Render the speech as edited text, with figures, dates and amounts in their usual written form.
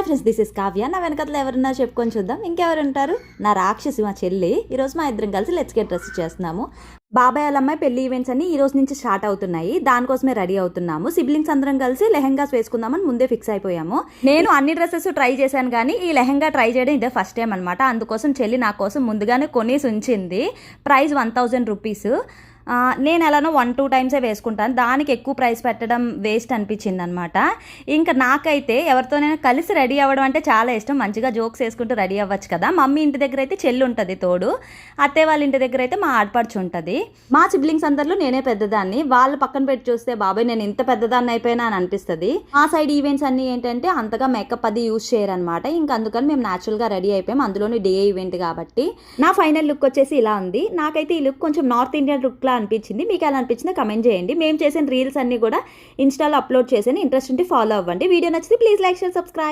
Hi friends, this is Kavya. నా వెనకట్లో ఎవరున్నారు చెప్పుకొని చూద్దాం. ఇంకెవరు ఉంటారు? నా రాక్షసి మా చెల్లి. ఈరోజు మా ఇద్దరం కలిసి లెట్స్ గెట్ డ్రెస్ చేస్తున్నాము. బాబాయ్ వాళ్ళ అమ్మాయి పెళ్లి ఈవెంట్స్ అన్ని ఈ రోజు నుంచి స్టార్ట్ అవుతున్నాయి. దానికోసమే రెడీ అవుతున్నాము. సిబ్లింగ్స్ అందరం కలిసి లెహెంగాస్ వేసుకుందామని ముందే ఫిక్స్ అయిపోయాము. నేను అన్ని డ్రెస్సెస్ ట్రై చేశాను, కానీ ఈ లెహెంగా ట్రై చేయడం ఇదే ఫస్ట్ టైం అనమాట. అందుకోసం చెల్లి నా కోసం ముందుగానే కొనేసి ఉంచింది. Price 1000 rupees. నేను ఎలానో 1-2 టైమ్సే వేసుకుంటాను. దానికి ఎక్కువ ప్రైస్ పెట్టడం వేస్ట్ అనిపించింది అనమాట. ఇంకా నాకైతే ఎవరితోనైనా కలిసి రెడీ అవ్వడం అంటే చాలా ఇష్టం. మంచిగా జోక్స్ వేసుకుంటూ రెడీ అవ్వచ్చు కదా. మమ్మీ ఇంటి దగ్గర అయితే చెల్లి ఉంటుంది తోడు, అత్తయ్య వాళ్ళ ఇంటి దగ్గర అయితే మా ఆడపడుచు ఉంటుంది. మా సిబ్లింగ్స్ అందరిలో నేనే పెద్దదాన్ని. వాళ్ళు పక్కన పెట్టి చూస్తే బాబాయ్ నేను ఇంత పెద్దదాన్ని అయిపోయినా అని అనిపిస్తుంది. మా సైడ్ ఈవెంట్స్ అన్నీ ఏంటంటే అంతగా మేకప్ అది యూజ్ చేయరనమాట. ఇంకా అందుకని మేము న్యాచురల్గా రెడీ అయిపోయాం. అందులోని డే ఈవెంట్ కాబట్టి. నా ఫైనల్ లుక్ వచ్చేసి ఇలా ఉంది. నాకైతే ఈ లుక్ కొంచెం నార్త్ ఇండియన్ లుక్ అనిపించింది. మీకు ఎలా అనిపించిందో కమెంట్ చేయండి. మేము చేసిన రీల్స్ అన్ని కూడా ఇన్స్టాలో అప్లోడ్ చేసాను. ఇంట్రెస్ట్ ఉంటే ఫాలో అవ్వండి. వీడియో నచ్చితే ప్లీజ్ లైక్, షేర్, సబ్స్క్రైబ్.